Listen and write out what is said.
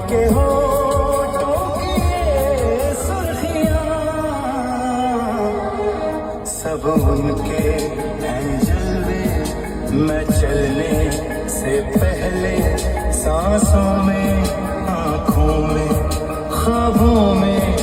के होठों की ये सुर्खियां, सब उनके हैं जलवे। मैं चलने से पहले सांसों में, आँखों में, ख्वाबों में